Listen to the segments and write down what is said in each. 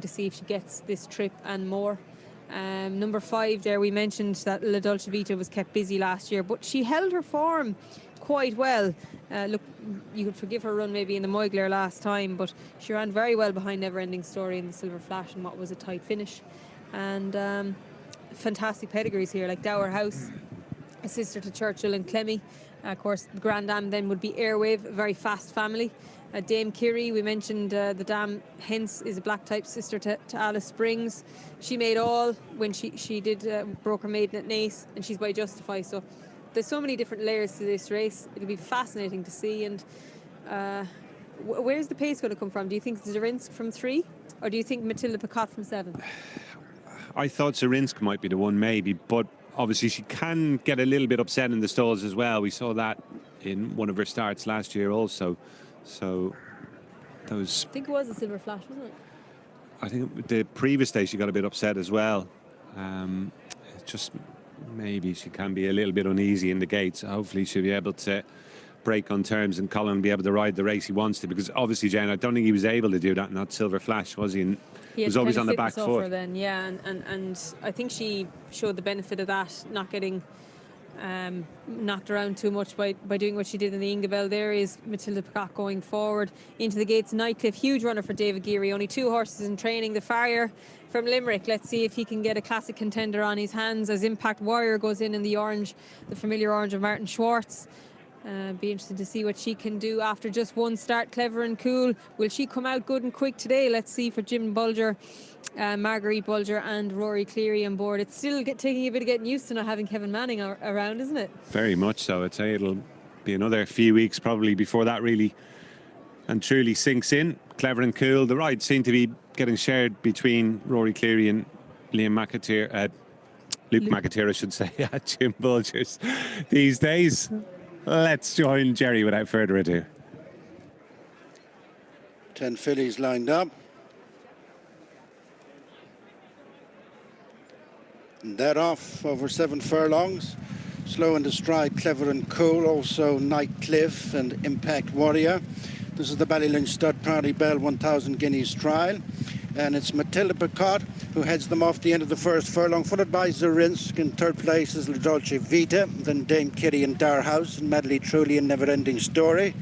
to see if she gets this trip and more. Number 5 there, we mentioned that La Dolce Vita was kept busy last year, but she held her form quite well. Look, you could forgive her run maybe in the Moigler last time, but she ran very well behind Never Ending Story in the Silver Flash in what was a tight finish. And fantastic pedigrees here, like Dower House, a sister to Churchill and Clemmy. Of course, the Grand Dame then would be Airwave, a very fast family. Dame Kiri, we mentioned the Dame Hence is a black type sister to Alice Springs. She made all when she did broke her maiden at Naas, and she's by Justify. So there's so many different layers to this race. It'll be fascinating to see. And where's the pace going to come from? Do you think Zarinsk from 3, or do you think Matilda Picot from 7? I thought Zarinsk might be the one, maybe, but obviously she can get a little bit upset in the stalls as well. We saw that in one of her starts last year also. So those, I think it was a Silver Flash, wasn't it? I think the previous day she got a bit upset as well. Just maybe she can be a little bit uneasy in the gates. Hopefully she'll be able to break on terms and Colin will be able to ride the race he wants to, because obviously, Jane, I don't think he was able to do that in that Silver Flash, was he? He was always on the back foot. Then, yeah, and I think she showed the benefit of that, not getting knocked around too much by doing what she did in the Ingabel. There is Matilda Picot going forward into the gates. Nightcliff, huge runner for David Geary, only 2 horses in training. The Farrier from Limerick, let's see if he can get a classic contender on his hands as Impact Warrior goes in the orange, the familiar orange of Martin Schwartz. Be interested to see what she can do after just one start. Clever and Cool, will she come out good and quick today? Let's see for Jim Bulger, Marguerite Bulger and Rory Cleary on board. It's still taking a bit of getting used to not having Kevin Manning around, isn't it? Very much so. I'd say it'll be another few weeks probably before that really and truly sinks in. Clever and Cool, the rides seem to be getting shared between Rory Cleary and Liam McAteer, Luke McAteer I should say, at Jim Bulger's these days. Let's join Jerry without further ado. 10 fillies lined up. And that off over 7 furlongs. Slow in the stride, Clever and Cool, also Nightcliff and Impact Warrior. This is the Ballylynch Stud Party Bell 1,000 guineas trial. And it's Matilda Picot who heads them off the end of the first furlong, followed by Zarinsk. In third place is La Dolce Vita, then Dame Kitty and Dar House, and Madly Truly and Never Ending Story.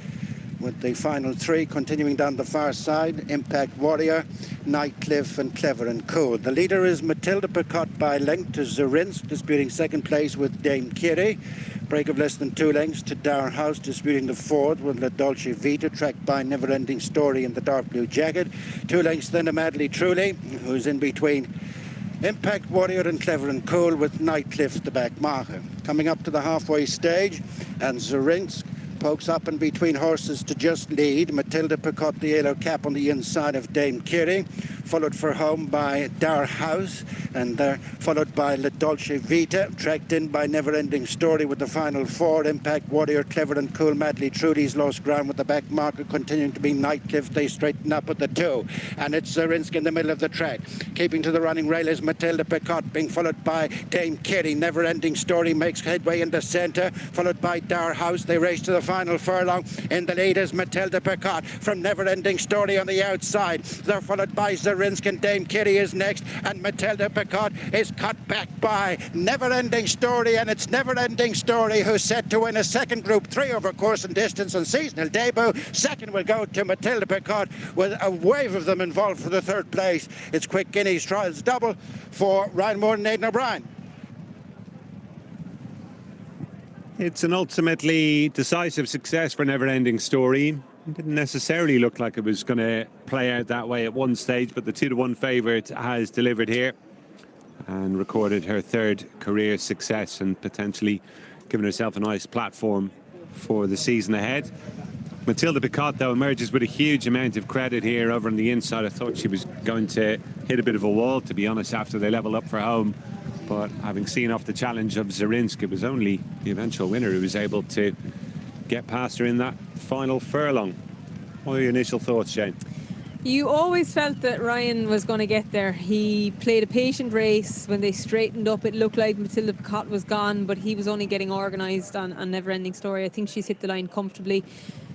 With the final 3 continuing down the far side, Impact Warrior, Nightcliff and Clever and Cool. The leader is Matilda Picot by length to Zarinsk, disputing second place with Dame Kitty. Break of less than 2 lengths to Dar House, disputing the fourth with La Dolce Vita, tracked by Never Ending Story in the dark blue jacket. 2 lengths then to Madly Truly, who's in between Impact Warrior and Clever and Cool, with Nightcliff the back marker. Coming up to the halfway stage, and Zarinsk pokes up in between horses to just lead. Matilda Picot, the yellow cap on the inside of Dame Kitty, followed for home by Dar House, and followed by La Dolce Vita, tracked in by Never Ending Story with the final 4. Impact Warrior, Clever and Cool, Madly Trudy's lost ground with the back marker continuing to be Nightcliff. They straighten up at the 2, and it's Zarinsk in the middle of the track. Keeping to the running rail is Matilda Picot, being followed by Dame Kitty. Never Ending Story makes headway in the centre, followed by Dar House. They race to the final furlong. In the lead is Matilda Picot from Never Ending Story on the outside. They're followed by Zarinsk, and Dame Kitty is next, and Matilda Picot is cut back by Never Ending Story, and it's Never Ending Story who's set to win a second Group 3 over course and distance and seasonal debut. Second will go to Matilda Picot, with a wave of them involved for the third place. It's Quick Guineas Trials double for Ryan Moore and Aidan O'Brien. It's an ultimately decisive success for Never Ending Story. It didn't necessarily look like it was going to play out that way at one stage, but the 2-1 favourite has delivered here and recorded her 3rd career success and potentially given herself a nice platform for the season ahead. Matilda Picot, though, emerges with a huge amount of credit here over on the inside. I thought she was going to hit a bit of a wall, to be honest, after they level up for home. But having seen off the challenge of Zarinsk, it was only the eventual winner who was able to get past her in that final furlong. What are your initial thoughts, Jane? You always felt that Ryan was going to get there. He played a patient race. When they straightened up, it looked like Matilda Picot was gone, but he was only getting organised on Never Ending Story. I think she's hit the line comfortably.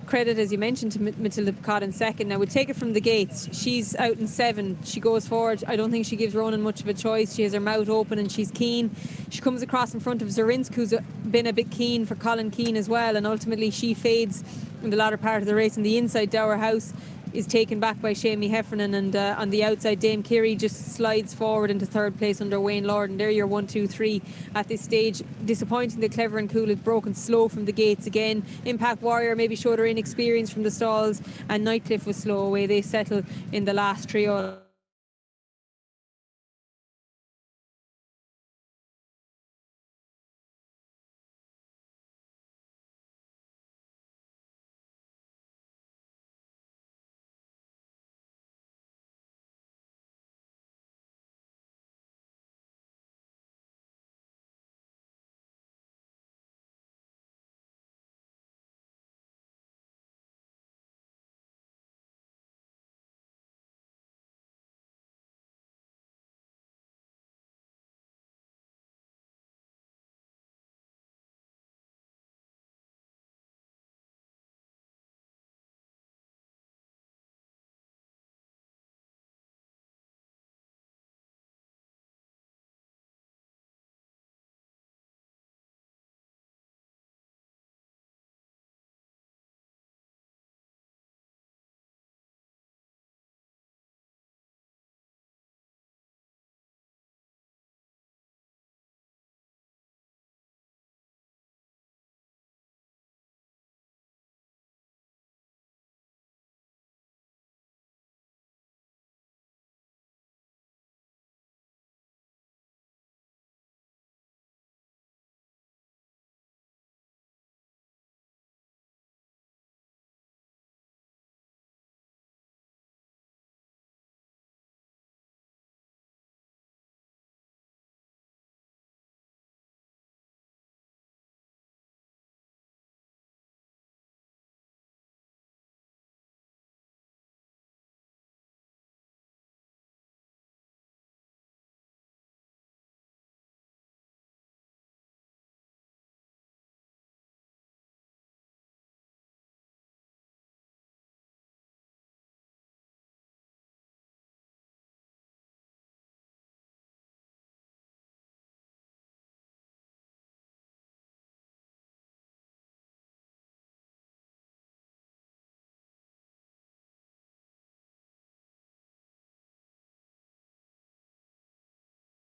credit, as you mentioned, to Matilda Picard in second. Now, we take it from the gates. She's out in 7. She goes forward. I don't think she gives Ronan much of a choice. She has her mouth open and she's keen. She comes across in front of Zarinsk, who's been a bit keen for Colin Keane as well, and ultimately she fades in the latter part of the race. On the inside, Dower House is taken back by Shamie Heffernan, and on the outside, Dame Kerry just slides forward into third place under Wayne Lord, and they're your 1, 2, 3 at this stage. Disappointing that Clever and Cool had broken slow from the gates again. Impact Warrior maybe showed her inexperience from the stalls, and Nightcliff was slow away. They settle in the last trio.